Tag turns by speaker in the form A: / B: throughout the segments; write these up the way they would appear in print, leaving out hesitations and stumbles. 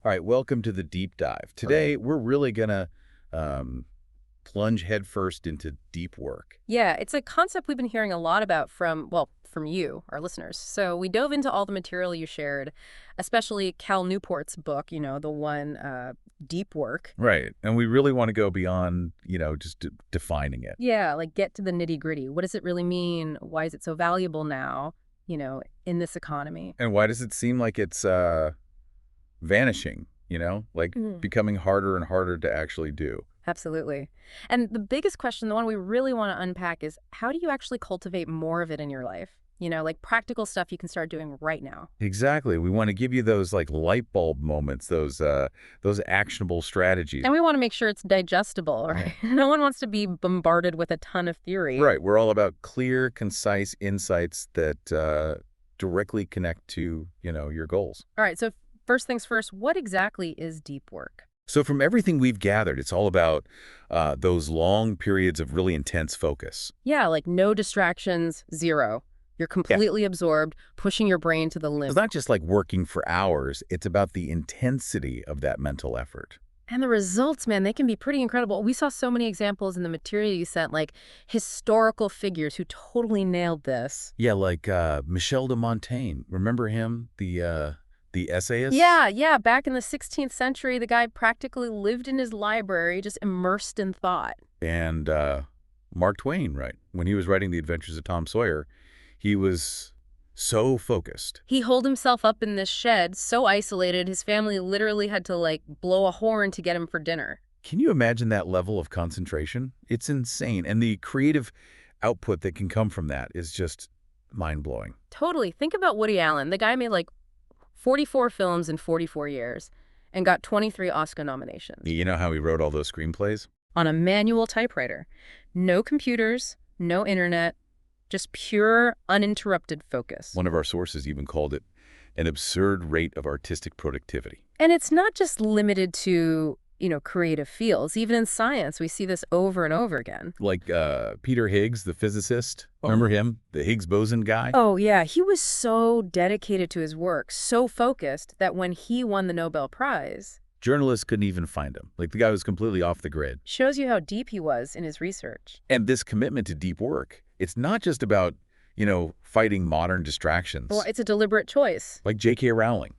A: All right, welcome to the deep dive. Today, we're really going to plunge headfirst into deep work.
B: Yeah, it's a concept we've been hearing a lot about from you, our listeners. So we dove into all the material you shared, especially Cal Newport's book, the one, Deep Work.
A: Right. And we really want to go beyond, just defining it.
B: Yeah, like get to the nitty gritty. What does it really mean? Why is it so valuable now, in this economy?
A: And why does it seem like it's vanishing, becoming harder and harder to actually do?
B: Absolutely. And the biggest question, the one we really want to unpack is how do you actually cultivate more of it in your life? Like practical stuff you can start doing right now.
A: Exactly. We want to give you those light bulb moments, those actionable strategies.
B: And we want to make sure it's digestible, right? No one wants to be bombarded with a ton of theory.
A: Right. We're all about clear, concise insights that directly connect to, your goals.
B: All right. So first things first, what exactly is deep work?
A: So from everything we've gathered, it's all about those long periods of really intense focus.
B: Yeah, like no distractions, zero. You're completely absorbed, pushing your brain to the limit.
A: It's not just like working for hours. It's about the intensity of that mental effort.
B: And the results, man, they can be pretty incredible. We saw so many examples in the material you sent, like historical figures who totally nailed this.
A: Yeah, like Michel de Montaigne. Remember him, the essayist?
B: Yeah. Back in the 16th century, the guy practically lived in his library, just immersed in thought.
A: And Mark Twain, right? When he was writing The Adventures of Tom Sawyer, he was so focused.
B: He holed himself up in this shed, so isolated, his family literally had to, blow a horn to get him for dinner.
A: Can you imagine that level of concentration? It's insane. And the creative output that can come from that is just mind-blowing.
B: Totally. Think about Woody Allen. The guy made, 44 films in 44 years and got 23 Oscar nominations.
A: You know how he wrote all those screenplays?
B: On a manual typewriter. No computers, no internet, just pure, uninterrupted focus.
A: One of our sources even called it an absurd rate of artistic productivity.
B: And it's not just limited to, creative fields. Even in science, we see this over and over again.
A: Like Peter Higgs, the physicist. Remember him? The Higgs boson guy?
B: Oh, yeah. He was so dedicated to his work, so focused that when he won the Nobel Prize,
A: journalists couldn't even find him. The guy was completely off the grid.
B: Shows you how deep he was in his research.
A: And this commitment to deep work, it's not just about, fighting modern distractions.
B: Well, it's a deliberate choice.
A: Like J.K. Rowling.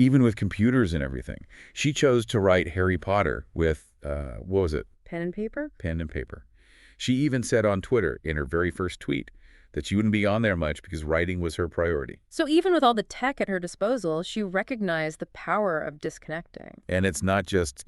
A: Even with computers and everything. She chose to write Harry Potter with, what was it?
B: Pen and paper?
A: Pen and paper. She even said on Twitter in her very first tweet that she wouldn't be on there much because writing was her priority.
B: So even with all the tech at her disposal, she recognized the power of disconnecting.
A: And it's not just,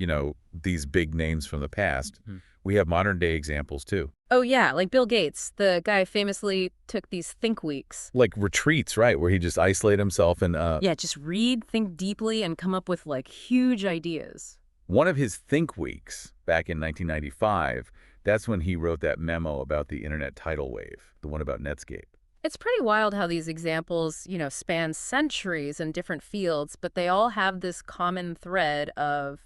A: these big names from the past. Mm-hmm. We have modern-day examples, too.
B: Oh, yeah, like Bill Gates. The guy famously took these think weeks.
A: Like retreats, right, where he just isolated himself and...
B: Yeah, just read, think deeply, and come up with, huge ideas.
A: One of his think weeks, back in 1995, that's when he wrote that memo about the internet tidal wave, the one about Netscape.
B: It's pretty wild how these examples, span centuries and different fields, but they all have this common thread of,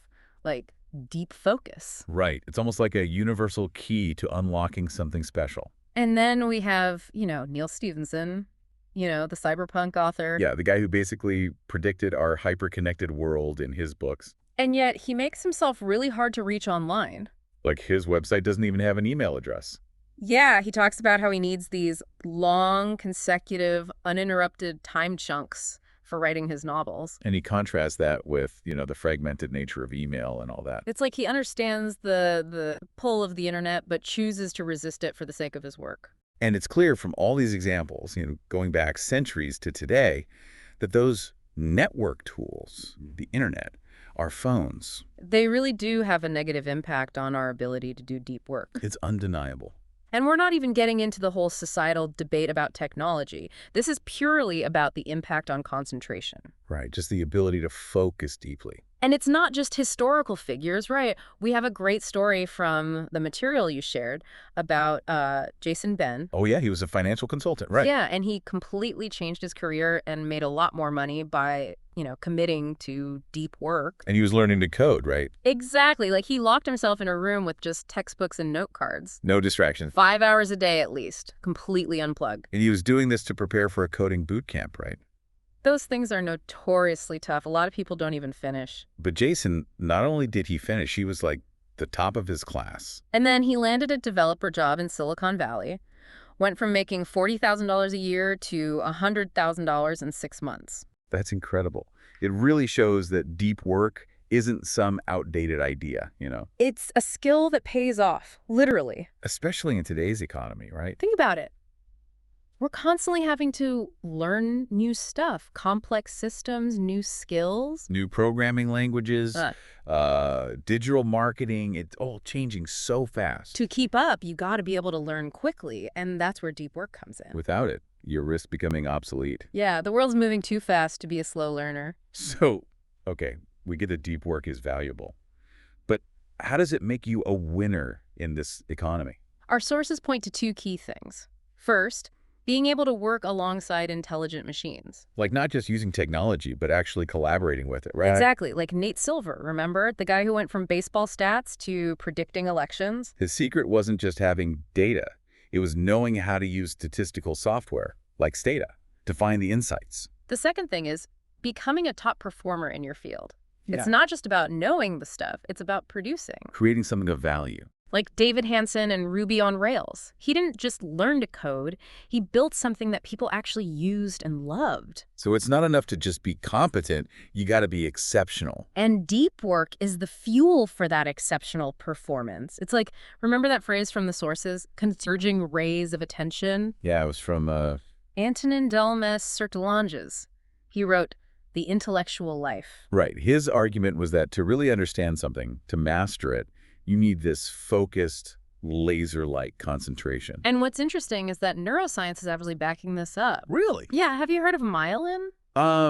B: deep focus.
A: Right. It's almost like a universal key to unlocking something special.
B: And then we have, Neil Stephenson, the cyberpunk author.
A: Yeah, the guy who basically predicted our hyper-connected world in his books.
B: And yet he makes himself really hard to reach online.
A: His website doesn't even have an email address.
B: Yeah, he talks about how he needs these long, consecutive, uninterrupted time chunks for writing his novels.
A: And he contrasts that with, the fragmented nature of email and all that.
B: It's like he understands the pull of the internet, but chooses to resist it for the sake of his work.
A: And it's clear from all these examples, going back centuries to today, that those network tools, the internet, our phones,
B: they really do have a negative impact on our ability to do deep work.
A: It's undeniable.
B: And we're not even getting into the whole societal debate about technology. This is purely about the impact on concentration.
A: Right, just the ability to focus deeply.
B: And it's not just historical figures, right? We have a great story from the material you shared about Jason Ben.
A: Oh, yeah, he was a financial consultant, right?
B: Yeah, and he completely changed his career and made a lot more money by, committing to deep work.
A: And he was learning to code, right?
B: Exactly. He locked himself in a room with just textbooks and note cards.
A: No distractions.
B: 5 hours a day at least, completely unplugged.
A: And he was doing this to prepare for a coding boot camp, right?
B: Those things are notoriously tough. A lot of people don't even finish.
A: But Jason, not only did he finish, he was like the top of his class.
B: And then he landed a developer job in Silicon Valley, went from making $40,000 a year to $100,000 in 6 months.
A: That's incredible. It really shows that deep work isn't some outdated idea,
B: It's a skill that pays off, literally.
A: especially in today's economy, right?
B: Think about it. We're constantly having to learn new stuff, complex systems, new skills.
A: New programming languages,
B: Uh,
A: digital marketing, it's all changing so fast.
B: To keep up, you got to be able to learn quickly, and that's where deep work comes in.
A: Without it, you risk becoming obsolete.
B: Yeah, the world's moving too fast to be a slow learner.
A: So, okay, we get that deep work is valuable. But how does it make you a winner in this economy?
B: Our sources point to 2 key things. First, being able to work alongside intelligent machines.
A: Like not just using technology, but actually collaborating with it, right?
B: Exactly, like Nate Silver, remember? The guy who went from baseball stats to predicting elections.
A: His secret wasn't just having data. It was knowing how to use statistical software, like Stata, to find the insights.
B: The second thing is becoming a top performer in your field. It's
A: Yeah.
B: not just about knowing the stuff, it's about producing.
A: Creating something of value.
B: Like David Hansen and Ruby on Rails. He didn't just learn to code, he built something that people actually used and loved.
A: So it's not enough to just be competent, you got to be exceptional.
B: And deep work is the fuel for that exceptional performance. It's like, remember that phrase from the sources? Consurging rays of attention?
A: Yeah, it was from,
B: Antonin Delmes Sertalanges. He wrote, The Intellectual Life.
A: right. His argument was that to really understand something, to master it, you need this focused, laser-like concentration.
B: And what's interesting is that neuroscience is actually backing this up.
A: Really?
B: Yeah, have you heard of myelin?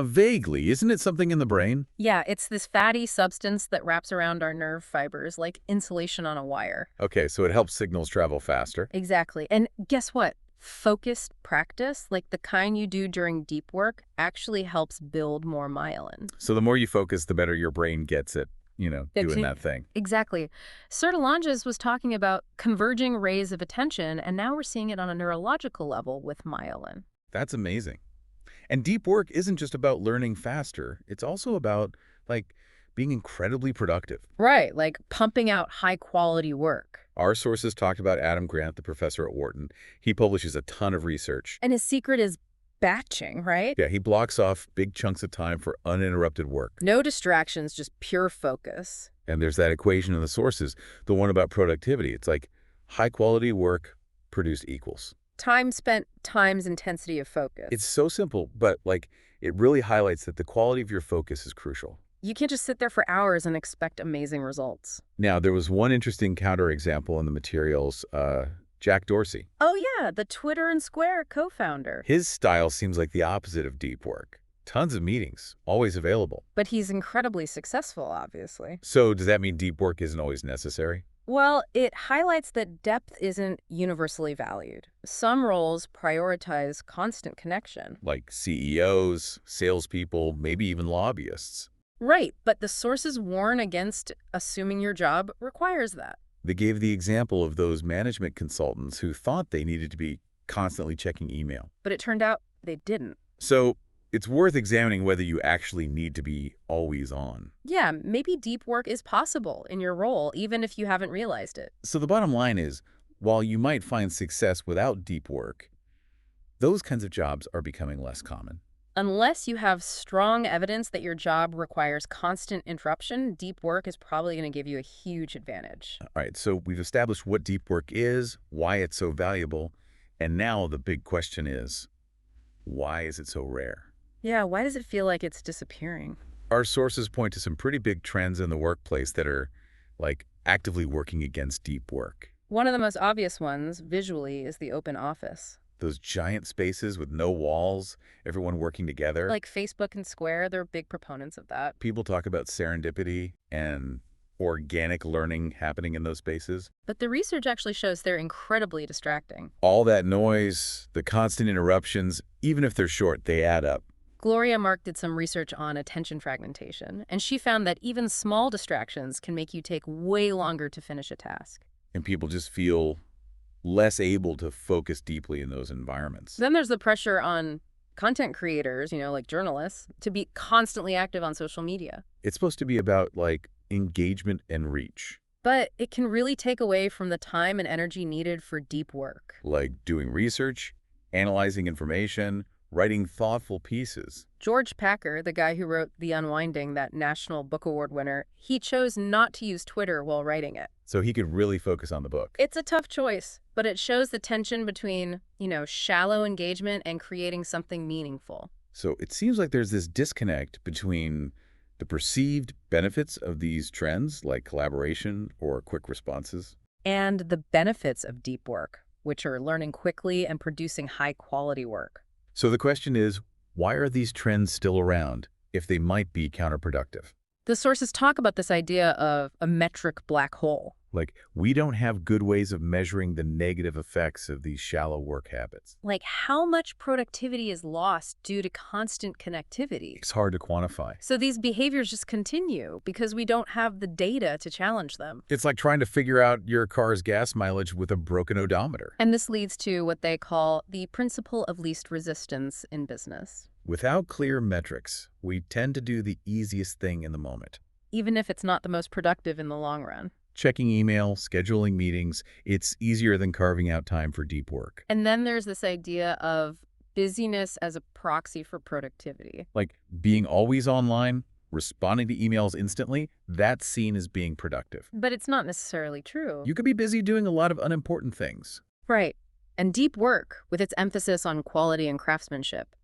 A: Vaguely. Isn't it something in the brain?
B: Yeah, it's this fatty substance that wraps around our nerve fibers like insulation on a wire.
A: Okay, so it helps signals travel faster.
B: Exactly. And guess what? Focused practice, like the kind you do during deep work, actually helps build more myelin.
A: So the more you focus, the better your brain gets at, doing that thing.
B: Exactly. Sertalanges was talking about converging rays of attention, and now we're seeing it on a neurological level with myelin.
A: That's amazing. And deep work isn't just about learning faster. It's also about, being incredibly productive.
B: Right, like pumping out high-quality work.
A: Our sources talked about Adam Grant, the professor at Wharton. He publishes a ton of research.
B: And his secret is batching, right?
A: Yeah, he blocks off big chunks of time for uninterrupted work.
B: No distractions, just pure focus.
A: And there's that equation in the sources, the one about productivity. It's like high-quality work produced equals.
B: Time spent times intensity of focus.
A: It's so simple, but, it really highlights that the quality of your focus is crucial.
B: You can't just sit there for hours and expect amazing results.
A: Now, there was one interesting counterexample in the materials, Jack Dorsey.
B: Oh yeah, the Twitter and Square co-founder.
A: His style seems like the opposite of deep work. Tons of meetings, always available.
B: But he's incredibly successful, obviously.
A: So does that mean deep work isn't always necessary?
B: Well, it highlights that depth isn't universally valued. Some roles prioritize constant connection.
A: Like CEOs, salespeople, maybe even lobbyists.
B: Right, but the sources warn against assuming your job requires that.
A: They gave the example of those management consultants who thought they needed to be constantly checking email.
B: But it turned out they didn't.
A: So it's worth examining whether you actually need to be always on.
B: Yeah, maybe deep work is possible in your role, even if you haven't realized it.
A: So the bottom line is, while you might find success without deep work, those kinds of jobs are becoming less common.
B: Unless you have strong evidence that your job requires constant interruption, deep work is probably going to give you a huge advantage.
A: All right, so we've established what deep work is, why it's so valuable, and now the big question is, why is it so rare?
B: Yeah, why does it feel like it's disappearing?
A: Our sources point to some pretty big trends in the workplace that are, actively working against deep work.
B: One of the most obvious ones, visually, is the open office.
A: Those giant spaces with no walls, everyone working together.
B: Like Facebook and Square, they're big proponents of that.
A: People talk about serendipity and organic learning happening in those spaces.
B: But the research actually shows they're incredibly distracting.
A: All that noise, the constant interruptions, even if they're short, they add up.
B: Gloria Mark did some research on attention fragmentation, and she found that even small distractions can make you take way longer to finish a task.
A: And people just feel less able to focus deeply in those environments.
B: Then there's the pressure on content creators, like journalists, to be constantly active on social media.
A: It's supposed to be about, like, engagement and reach,
B: But it can really take away from the time and energy needed for deep work.
A: like doing research, analyzing information, writing thoughtful pieces.
B: George Packer, the guy who wrote The Unwinding, that National Book Award winner, he chose not to use Twitter while writing it.
A: So he could really focus on the book.
B: It's a tough choice, but it shows the tension between, shallow engagement and creating something meaningful.
A: So it seems like there's this disconnect between the perceived benefits of these trends, like collaboration or quick responses.
B: And the benefits of deep work, which are learning quickly and producing high-quality work.
A: So the question is, why are these trends still around if they might be counterproductive?
B: The sources talk about this idea of a metric black hole.
A: Like, we don't have good ways of measuring the negative effects of these shallow work habits.
B: Like how much productivity is lost due to constant connectivity.
A: It's hard to quantify.
B: So these behaviors just continue because we don't have the data to challenge them.
A: It's like trying to figure out your car's gas mileage with a broken odometer.
B: And this leads to what they call the principle of least resistance in business.
A: Without clear metrics, we tend to do the easiest thing in the moment.
B: Even if it's not the most productive in the long run.
A: Checking email, scheduling meetings, it's easier than carving out time for deep work.
B: And then there's this idea of busyness as a proxy for productivity.
A: Like being always online, responding to emails instantly, that's seen as being productive.
B: But it's not necessarily true.
A: You could be busy doing a lot of unimportant things.
B: Right. And deep work, with its emphasis on quality and craftsmanship,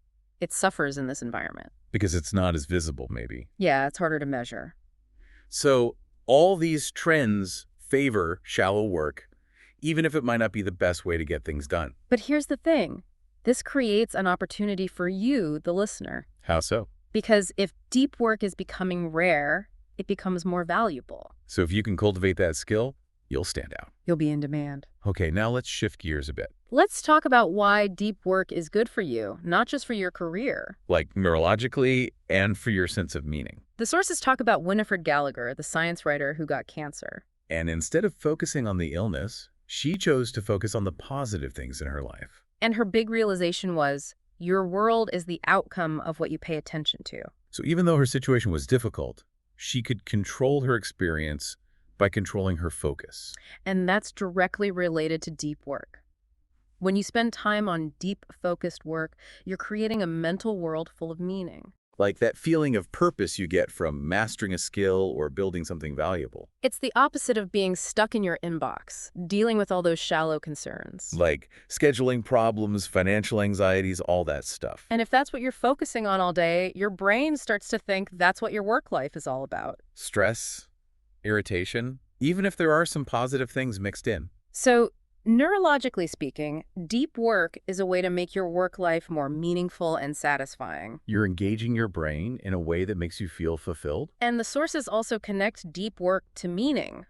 B: it suffers in this environment.
A: Because it's not as visible, maybe.
B: Yeah, it's harder to measure.
A: So all these trends favor shallow work, even if it might not be the best way to get things done.
B: But here's the thing. This creates an opportunity for you, the listener.
A: How so?
B: Because if deep work is becoming rare, it becomes more valuable.
A: So if you can cultivate that skill, you'll stand out.
B: You'll be in demand.
A: Okay, now let's shift gears a bit.
B: Let's talk about why deep work is good for you, not just for your career.
A: Like neurologically and for your sense of meaning.
B: The sources talk about Winifred Gallagher, the science writer who got cancer.
A: And instead of focusing on the illness, she chose to focus on the positive things in her life.
B: And her big realization was, your world is the outcome of what you pay attention to.
A: So even though her situation was difficult, she could control her experience by controlling her focus.
B: And that's directly related to deep work. When you spend time on deep, focused work, you're creating a mental world full of meaning.
A: Like that feeling of purpose you get from mastering a skill or building something valuable.
B: It's the opposite of being stuck in your inbox, dealing with all those shallow concerns.
A: Like scheduling problems, financial anxieties, all that stuff.
B: And if that's what you're focusing on all day, your brain starts to think that's what your work life is all about.
A: Stress, irritation, even if there are some positive things mixed in.
B: So, neurologically speaking, deep work is a way to make your work life more meaningful and satisfying.
A: You're engaging your brain in a way that makes you feel fulfilled.
B: And the sources also connect deep work to meaning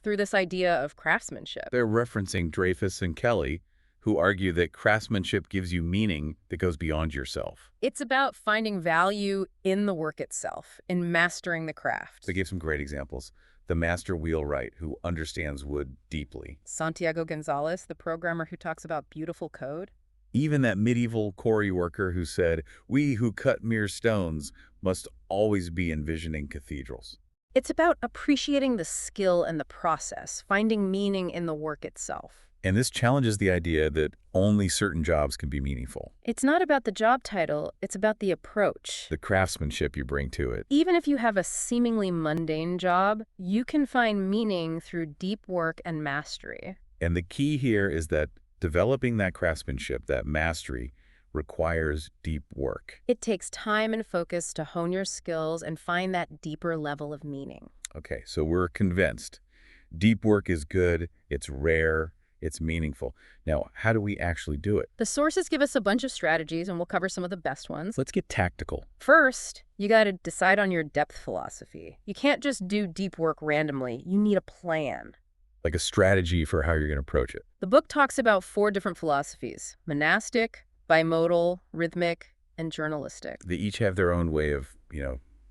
B: through this idea of craftsmanship.
A: They're referencing Dreyfus and Kelly, who argue that craftsmanship gives you meaning that goes beyond yourself.
B: It's about finding value in the work itself, in mastering the craft.
A: They gave some great examples. The master wheelwright who understands wood deeply.
B: Santiago Gonzalez, the programmer who talks about beautiful code.
A: Even that medieval quarry worker who said, "We who cut mere stones must always be envisioning cathedrals."
B: It's about appreciating the skill and the process, finding meaning in the work itself.
A: And this challenges the idea that only certain jobs can be meaningful.
B: It's not about the job title, it's about the approach.
A: The craftsmanship you bring to it.
B: Even if you have a seemingly mundane job, you can find meaning through deep work and mastery.
A: And the key here is that developing that craftsmanship, that mastery, requires deep work.
B: It takes time and focus to hone your skills and find that deeper level of meaning.
A: Okay, so we're convinced. Deep work is good, it's rare, it's meaningful. Now, how do we actually do it?
B: The sources give us a bunch of strategies, and we'll cover some of the best ones.
A: Let's get tactical.
B: First, you got to decide on your depth philosophy. You can't just do deep work randomly. You need a plan.
A: Like a strategy for how you're going to approach it.
B: The book talks about 4 different philosophies: monastic, bimodal, rhythmic, and journalistic.
A: They each have their own way of,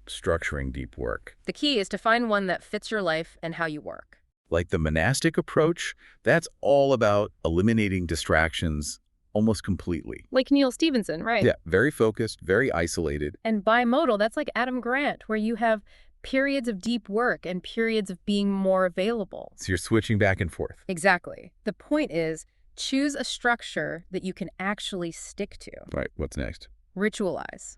A: structuring deep work.
B: The key is to find one that fits your life and how you work.
A: Like the monastic approach, that's all about eliminating distractions, almost completely.
B: Like Neil Stephenson, right?
A: Yeah, very focused, very isolated.
B: And bimodal, that's like Adam Grant, where you have periods of deep work and periods of being more available.
A: So you're switching back and forth.
B: Exactly. The point is, choose a structure that you can actually stick to.
A: Right, what's next?
B: Ritualize.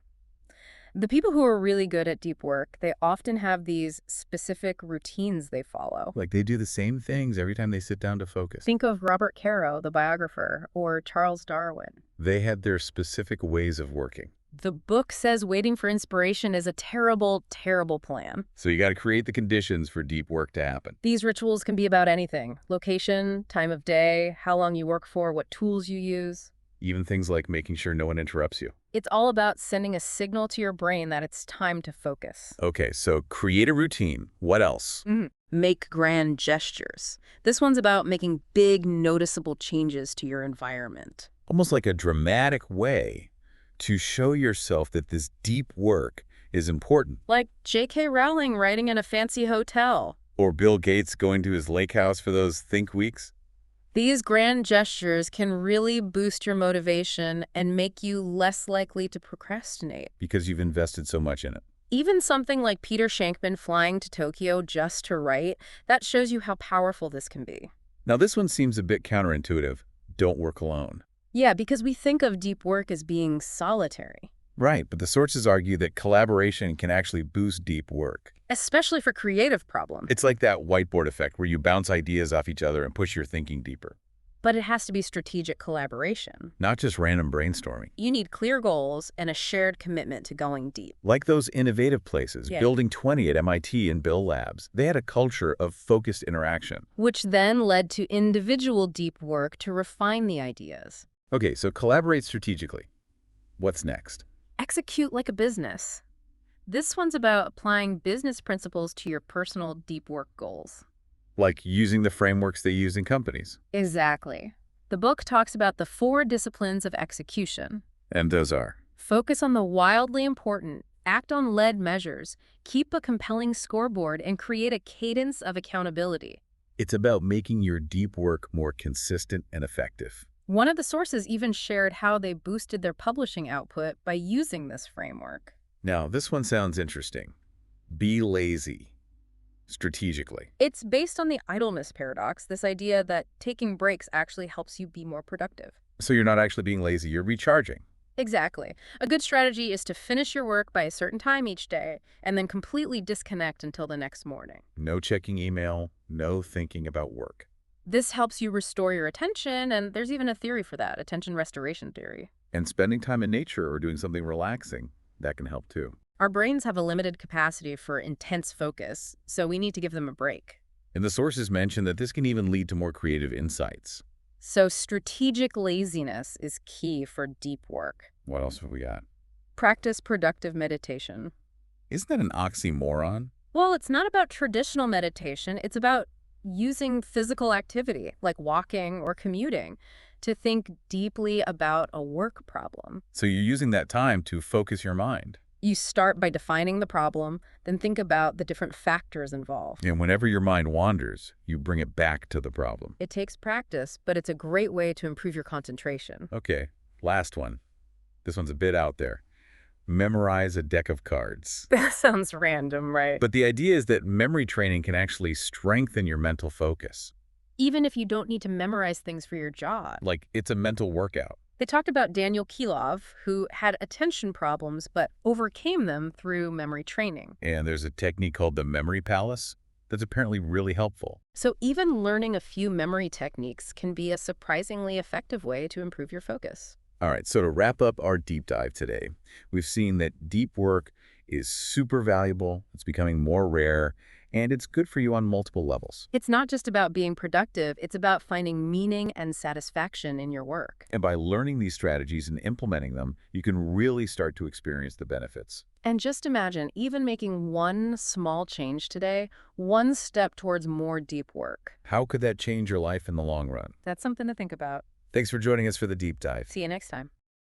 B: The people who are really good at deep work, they often have these specific routines they follow.
A: Like they do the same things every time they sit down to focus.
B: Think of Robert Caro, the biographer, or Charles Darwin.
A: They had their specific ways of working.
B: The book says waiting for inspiration is a terrible, terrible plan.
A: So you got to create the conditions for deep work to happen.
B: These rituals can be about anything: location, time of day, how long you work for, what tools you use.
A: Even things like making sure no one interrupts you.
B: It's all about sending a signal to your brain that it's time to focus.
A: Okay, so create a routine. What else?
B: Make grand gestures. This one's about making big, noticeable changes to your environment.
A: Almost like a dramatic way to show yourself that this deep work is important.
B: Like J.K. Rowling writing in a fancy hotel.
A: Or Bill Gates going to his lake house for those think weeks.
B: These grand gestures can really boost your motivation and make you less likely to procrastinate.
A: Because you've invested so much in it.
B: Even something like Peter Shankman flying to Tokyo just to write, that shows you how powerful this can be.
A: Now this one seems a bit counterintuitive. Don't work alone.
B: Yeah, because we think of deep work as being solitary.
A: Right, but the sources argue that collaboration can actually boost deep work.
B: Especially for creative problems.
A: It's like that whiteboard effect where you bounce ideas off each other and push your thinking deeper.
B: But it has to be strategic collaboration.
A: Not just random brainstorming.
B: You need clear goals and a shared commitment to going deep.
A: Like those innovative places,
B: Yeah.
A: Building 20 at MIT and Bill Labs. They had a culture of focused interaction.
B: Which then led to individual deep work to refine the ideas.
A: Okay, so collaborate strategically. What's next?
B: Execute like a business. This one's about applying business principles to your personal deep work goals.
A: Like using the frameworks they use in companies.
B: Exactly. The book talks about the 4 disciplines of execution.
A: And those are?
B: Focus on the wildly important, act on lead measures, keep a compelling scoreboard, and create a cadence of accountability.
A: It's about making your deep work more consistent and effective.
B: One of the sources even shared how they boosted their publishing output by using this framework.
A: Now, this one sounds interesting. Be lazy. Strategically.
B: It's based on the idleness paradox, this idea that taking breaks actually helps you be more productive.
A: So you're not actually being lazy, you're recharging.
B: Exactly. A good strategy is to finish your work by a certain time each day and then completely disconnect until the next morning.
A: No checking email, no thinking about work.
B: This helps you restore your attention, and there's even a theory for that, attention restoration theory.
A: And spending time in nature or doing something relaxing, that can help too.
B: Our brains have a limited capacity for intense focus, so we need to give them a break.
A: And the sources mention that this can even lead to more creative insights.
B: So strategic laziness is key for deep work.
A: What else have we got?
B: Practice productive meditation.
A: Isn't that an oxymoron?
B: Well, it's not about traditional meditation. It's about using physical activity, like walking or commuting, to think deeply about a work problem.
A: So you're using that time to focus your mind.
B: You start by defining the problem, then think about the different factors involved.
A: And whenever your mind wanders, you bring it back to the problem.
B: It takes practice, but it's a great way to improve your concentration.
A: Okay, last one. This one's a bit out there. Memorize a deck of cards.
B: That sounds random, right?
A: But the idea is that memory training can actually strengthen your mental focus.
B: Even if you don't need to memorize things for your job.
A: Like, it's a mental workout.
B: They talked about Daniel Kilov, who had attention problems but overcame them through memory training.
A: And there's a technique called the memory palace that's apparently really helpful.
B: So even learning a few memory techniques can be a surprisingly effective way to improve your focus.
A: All right, so to wrap up our deep dive today, we've seen that deep work is super valuable, it's becoming more rare, and it's good for you on multiple levels.
B: It's not just about being productive, it's about finding meaning and satisfaction in your work.
A: And by learning these strategies and implementing them, you can really start to experience the benefits.
B: And just imagine, even making one small change today, one step towards more deep work.
A: How could that change your life in the long run?
B: That's something to think about.
A: Thanks for joining us for the deep dive.
B: See you next time.